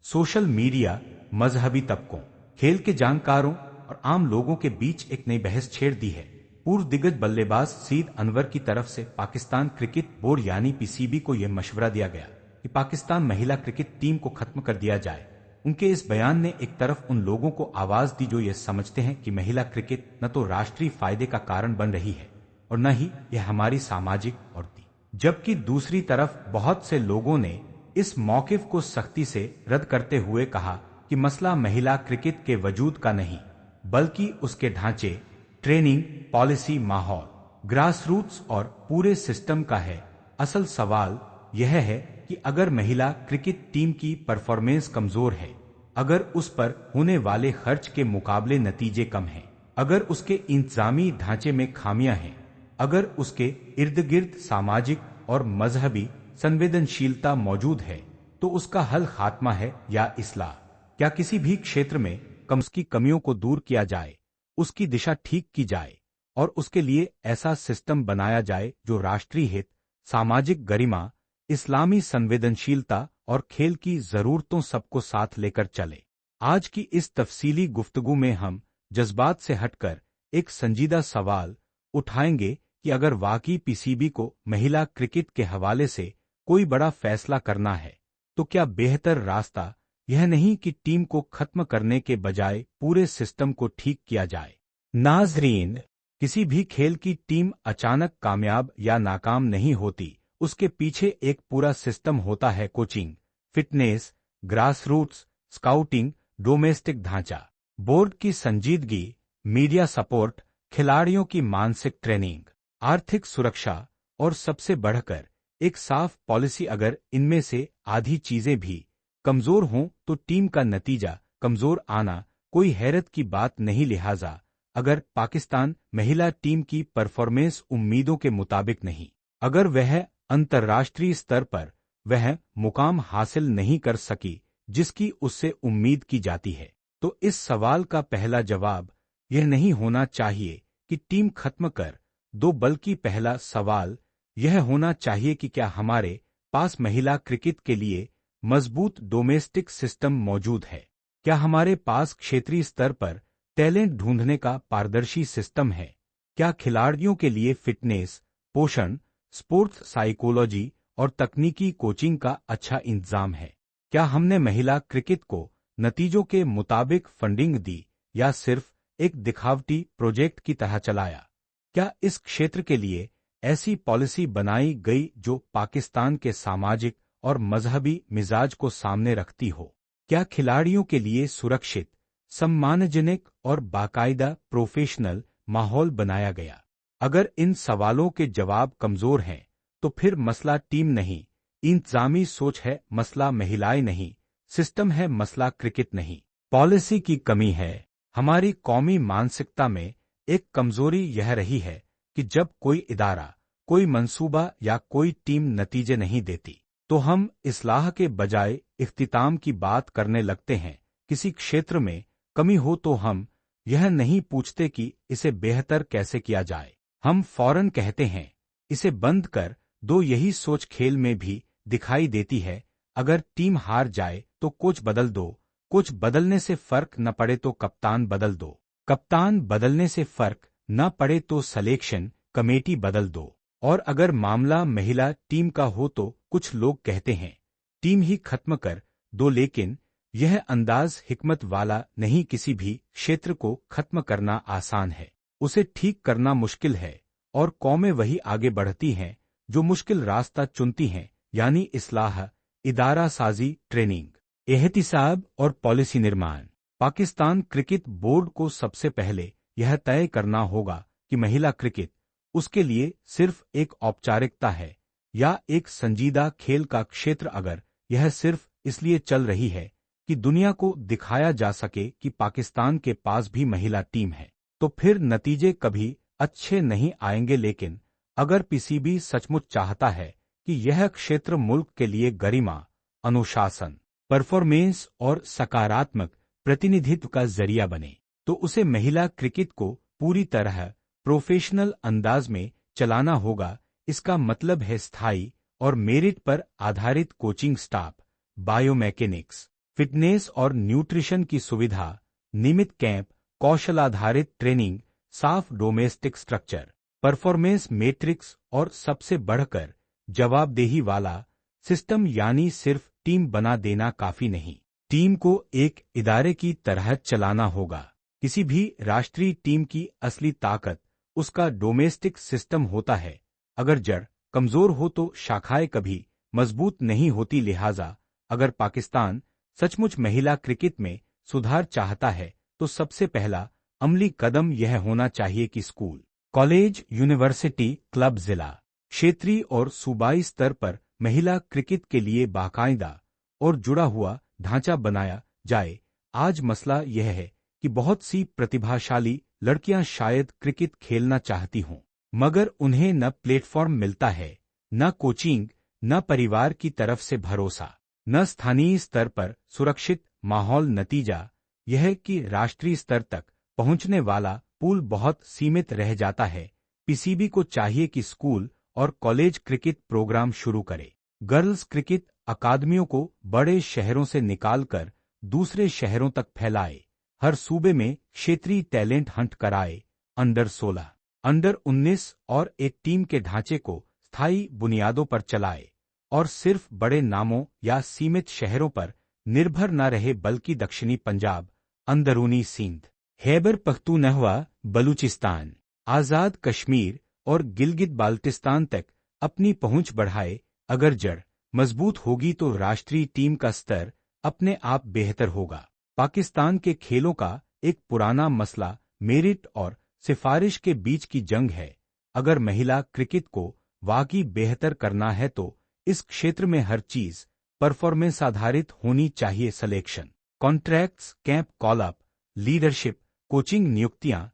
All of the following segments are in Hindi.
सोशल मीडिया, मजहबी तबकों, खेल के जानकारों और आम लोगों के बीच एक नई बहस छेड़ दी है। पूर्व दिग्गज बल्लेबाज सीद अनवर की तरफ से पाकिस्तान क्रिकेट बोर्ड यानी पीसीबी को यह मशवरा दिया गया कि पाकिस्तान महिला क्रिकेट टीम को खत्म कर दिया जाए। उनके इस बयान ने एक तरफ उन लोगों को आवाज दी जो ये समझते हैं कि महिला क्रिकेट न तो राष्ट्रीय फायदे का कारण बन रही है और न ही यह हमारी सामाजिक और थी, जबकि दूसरी तरफ बहुत से लोगों ने इस मौकिफ को सख्ती से रद्द करते हुए कहा कि मसला महिला क्रिकेट के वजूद का नहीं बल्कि उसके ढांचे, ट्रेनिंग, पॉलिसी, माहौल, ग्रासरूट्स और पूरे सिस्टम का है। असल सवाल यह है कि अगर महिला क्रिकेट टीम की परफॉर्मेंस कमजोर है, अगर उस पर होने वाले खर्च के मुकाबले नतीजे कम हैं, अगर उसके इंतजामी ढांचे में खामियां हैं, अगर उसके इर्द गिर्द सामाजिक और मजहबी संवेदनशीलता मौजूद है, तो उसका हल खात्मा है या इस्लाह। क्या किसी भी क्षेत्र में उसकी कमियों को दूर किया जाए, उसकी दिशा ठीक की जाए और उसके लिए ऐसा सिस्टम बनाया जाए जो राष्ट्रीय हित, सामाजिक गरिमा, इस्लामी संवेदनशीलता और खेल की जरूरतों सबको साथ लेकर चले। आज की इस तफसीली गुफ्तगू में हम जज्बात से हटकर एक संजीदा सवाल उठाएंगे कि अगर वाकई पीसीबी को महिला क्रिकेट के हवाले से कोई बड़ा फैसला करना है, तो क्या बेहतर रास्ता यह नहीं कि टीम को खत्म करने के बजाय पूरे सिस्टम को ठीक किया जाए। नाजरीन, किसी भी खेल की टीम अचानक कामयाब या नाकाम नहीं होती, उसके पीछे एक पूरा सिस्टम होता है। Coaching, fitness, grassroots, scouting, domestic ढांचा, बोर्ड की संजीदगी, मीडिया सपोर्ट, खिलाड़ियों की मानसिक ट्रेनिंग, आर्थिक सुरक्षा और सबसे बढ़कर एक साफ पॉलिसी। अगर इनमें से आधी चीजें भी कमजोर हों तो टीम का नतीजा कमजोर आना कोई हैरत की बात नहीं। लिहाजा अगर पाकिस्तान महिला टीम की परफॉर्मेंस उम्मीदों के मुताबिक नहीं, अगर वह अंतर्राष्ट्रीय स्तर पर वह मुकाम हासिल नहीं कर सकी जिसकी उससे उम्मीद की जाती है, तो इस सवाल का पहला जवाब यह नहीं होना चाहिए कि टीम खत्म कर दो, बल्कि पहला सवाल यह होना चाहिए कि क्या हमारे पास महिला क्रिकेट के लिए मजबूत डोमेस्टिक सिस्टम मौजूद है, क्या हमारे पास क्षेत्रीय स्तर पर टैलेंट ढूंढने का पारदर्शी सिस्टम है, क्या खिलाड़ियों के लिए फिटनेस, पोषण, स्पोर्ट्स साइकोलॉजी और तकनीकी कोचिंग का अच्छा इंतजाम है, क्या हमने महिला क्रिकेट को नतीजों के मुताबिक फंडिंग दी या सिर्फ एक दिखावटी प्रोजेक्ट की तरह चलाया, क्या इस क्षेत्र के लिए ऐसी पॉलिसी बनाई गई जो पाकिस्तान के सामाजिक और मजहबी मिजाज को सामने रखती हो, क्या खिलाड़ियों के लिए सुरक्षित, सम्मानजनक और बाकायदा प्रोफेशनल माहौल बनाया गया। अगर इन सवालों के जवाब कमजोर हैं, तो फिर मसला टीम नहीं, इंतजामी सोच है, मसला महिलाएं नहीं, सिस्टम है, मसला क्रिकेट नहीं, पॉलिसी की कमी है। हमारी कौमी मानसिकता में एक कमजोरी यह रही है कि जब कोई इदारा, कोई मंसूबा या कोई टीम नतीजे नहीं देती, तो हम इस्लाह के बजाय इख्तिताम की बात करने लगते हैं। किसी क्षेत्र में कमी हो तो हम यह नहीं पूछते कि इसे बेहतर कैसे किया जाए, हम फौरन कहते हैं इसे बंद कर दो। यही सोच खेल में भी दिखाई देती है। अगर टीम हार जाए तो कोच बदल दो, कोच बदलने से फर्क न पड़े तो कप्तान बदल दो, कप्तान बदलने से फर्क न पड़े तो सिलेक्शन कमेटी बदल दो। और अगर मामला महिला टीम का हो तो कुछ लोग कहते हैं टीम ही खत्म कर दो, लेकिन यह अंदाज हिकमत वाला नहीं। किसी भी क्षेत्र को खत्म करना आसान है, उसे ठीक करना मुश्किल है, और कौमें वही आगे बढ़ती हैं जो मुश्किल रास्ता चुनती हैं, यानी इस्लाह, इदारा साजी, ट्रेनिंग, एहतिसाब और पॉलिसी निर्माण। पाकिस्तान क्रिकेट बोर्ड को सबसे पहले यह तय करना होगा कि महिला क्रिकेट उसके लिए सिर्फ एक औपचारिकता है या एक संजीदा खेल का क्षेत्र। अगर यह सिर्फ इसलिए चल रही है कि दुनिया को दिखाया जा सके कि पाकिस्तान के पास भी महिला टीम है, तो फिर नतीजे कभी अच्छे नहीं आएंगे। लेकिन अगर पीसीबी सचमुच चाहता है कि यह क्षेत्र मुल्क के लिए गरिमा, अनुशासन, परफॉर्मेंस और सकारात्मक प्रतिनिधित्व का जरिया बने, तो उसे महिला क्रिकेट को पूरी तरह प्रोफेशनल अंदाज में चलाना होगा। इसका मतलब है स्थायी और मेरिट पर आधारित कोचिंग स्टाफ, बायोमैकेनिक्स, फिटनेस और न्यूट्रिशन की सुविधा, नियमित कैंप, कौशलाधारित ट्रेनिंग, साफ डोमेस्टिक स्ट्रक्चर, परफॉर्मेंस मैट्रिक्स और सबसे बढ़कर जवाबदेही वाला सिस्टम। यानी सिर्फ टीम बना देना काफी नहीं, टीम को एक इदारे की तरह चलाना होगा। किसी भी राष्ट्रीय टीम की असली ताकत उसका डोमेस्टिक सिस्टम होता है। अगर जड़ कमजोर हो तो शाखाएं कभी मजबूत नहीं होती। लिहाजा अगर पाकिस्तान सचमुच महिला क्रिकेट में सुधार चाहता है तो सबसे पहला अमली कदम यह होना चाहिए कि स्कूल, कॉलेज, यूनिवर्सिटी, क्लब, जिला, क्षेत्रीय और सूबाई स्तर पर महिला क्रिकेट के लिए बाकायदा और जुड़ा हुआ ढांचा बनाया जाए। आज मसला यह है कि बहुत सी प्रतिभाशाली लड़कियां शायद क्रिकेट खेलना चाहती हों, मगर उन्हें न प्लेटफॉर्म मिलता है, न कोचिंग, न परिवार की तरफ से भरोसा, न स्थानीय स्तर पर सुरक्षित माहौल। नतीजा यह है कि राष्ट्रीय स्तर तक पहुंचने वाला पूल बहुत सीमित रह जाता है। पीसीबी को चाहिए कि स्कूल और कॉलेज क्रिकेट प्रोग्राम शुरू करे, गर्ल्स क्रिकेट अकादमियों को बड़े शहरों से निकालकर दूसरे शहरों तक फैलाए, हर सूबे में क्षेत्रीय टैलेंट हंट कराए, अंडर 16, अंडर 19 और एक टीम के ढांचे को स्थायी बुनियादों पर चलाए और सिर्फ बड़े नामों या सीमित शहरों पर निर्भर न रहे बल्कि दक्षिणी पंजाब, अंदरूनी सिंध, खैबर पख्तूनख्वा, बलूचिस्तान, आजाद कश्मीर और गिलगित बाल्टिस्तान तक अपनी पहुंच बढ़ाए। अगर जड़ मजबूत होगी तो राष्ट्रीय टीम का स्तर अपने आप बेहतर होगा। पाकिस्तान के खेलों का एक पुराना मसला मेरिट और सिफारिश के बीच की जंग है। अगर महिला क्रिकेट को वाकई बेहतर करना है तो इस क्षेत्र में हर चीज परफॉर्मेंस आधारित होनी चाहिए। Selection, contracts, camp, call-up, leadership, coaching, नियुक्तियां,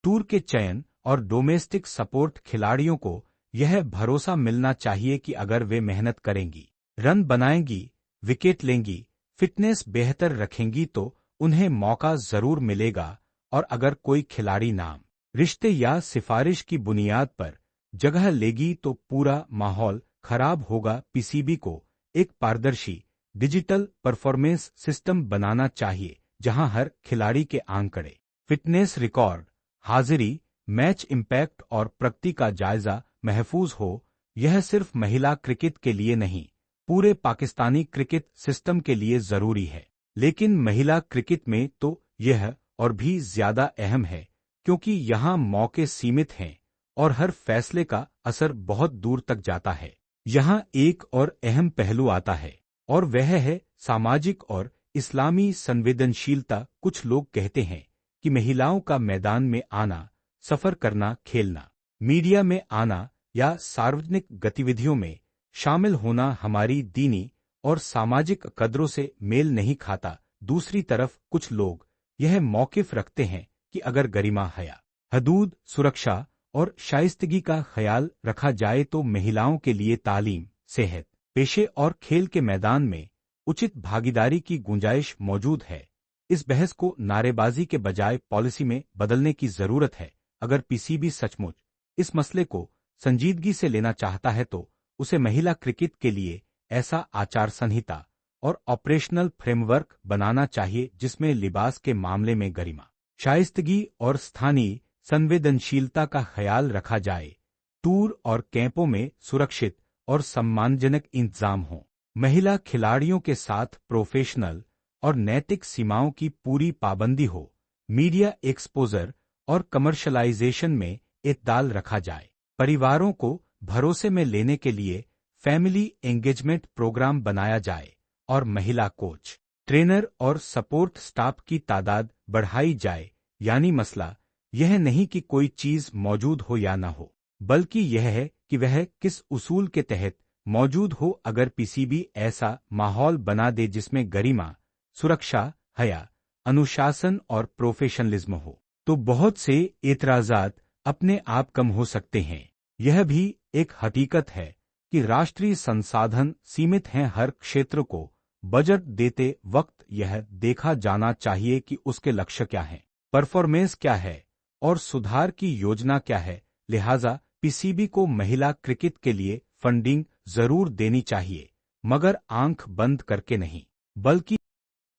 टूर के चयन और डोमेस्टिक सपोर्ट। खिलाड़ियों को यह भरोसा मिलना चाहिए कि अगर वे मेहनत करेंगी, रन बनाएंगी, विकेट लेंगी, फिटनेस बेहतर रखेंगी तो उन्हें मौका जरूर मिलेगा। और अगर कोई खिलाड़ी नाम, रिश्ते या सिफारिश की बुनियाद पर जगह लेगी तो पूरा माहौल खराब होगा। पीसीबी को एक पारदर्शी डिजिटल परफॉर्मेंस सिस्टम बनाना चाहिए जहां हर खिलाड़ी के आंकड़े, फिटनेस रिकॉर्ड, हाजिरी, मैच इम्पैक्ट और प्रगति का जायजा महफूज हो। यह सिर्फ महिला क्रिकेट के लिए नहीं, पूरे पाकिस्तानी क्रिकेट सिस्टम के लिए जरूरी है। लेकिन महिला क्रिकेट में तो यह और भी ज्यादा अहम है क्योंकि यहाँ मौके सीमित हैं और हर फैसले का असर बहुत दूर तक जाता है। यहाँ एक और अहम पहलू आता है और वह है सामाजिक और इस्लामी संवेदनशीलता। कुछ लोग कहते हैं कि महिलाओं का मैदान में आना, सफर करना, खेलना, मीडिया में आना या सार्वजनिक गतिविधियों में शामिल होना हमारी दीनी और सामाजिक कदरों से मेल नहीं खाता। दूसरी तरफ कुछ लोग यह मौकिफ रखते हैं कि अगर गरिमा, हया, हदूद, सुरक्षा और शाइस्तगी का ख्याल रखा जाए तो महिलाओं के लिए तालीम, सेहत, पेशे और खेल के मैदान में उचित भागीदारी की गुंजाइश मौजूद है। इस बहस को नारेबाजी के बजाय पॉलिसी में बदलने की जरूरत है। अगर पीसीबी सचमुच इस मसले को संजीदगी से लेना चाहता है तो उसे महिला क्रिकेट के लिए ऐसा आचार संहिता और ऑपरेशनल फ्रेमवर्क बनाना चाहिए जिसमें लिबास के मामले में गरिमा, शाइस्तगी और स्थानीय संवेदनशीलता का ख्याल रखा जाए। टूर और कैंपों में सुरक्षित और सम्मानजनक इंतजाम हो। महिला खिलाड़ियों के साथ प्रोफेशनल और नैतिक सीमाओं की पूरी पाबंदी हो। मीडिया एक्सपोजर और कमर्शलाइजेशन में इत्ताल रखा जाए। परिवारों को भरोसे में लेने के लिए फैमिली एंगेजमेंट प्रोग्राम बनाया जाए और महिला कोच, ट्रेनर और सपोर्ट स्टाफ की तादाद बढ़ाई जाए। यानी मसला यह नहीं कि कोई चीज मौजूद हो या न हो, बल्कि यह है कि वह किस उसूल के तहत मौजूद हो। अगर पीसीबी ऐसा माहौल बना दे जिसमें गरिमा, सुरक्षा, हया, अनुशासन और प्रोफेशनलिज्म हो तो बहुत से एतराजात अपने आप कम हो सकते हैं। यह भी एक हकीकत है कि राष्ट्रीय संसाधन सीमित हैं। हर क्षेत्र को बजट देते वक्त यह देखा जाना चाहिए कि उसके लक्ष्य क्या हैं, परफॉर्मेंस क्या है और सुधार की योजना क्या है। लिहाजा पीसीबी को महिला क्रिकेट के लिए फंडिंग जरूर देनी चाहिए, मगर आंख बंद करके नहीं, बल्कि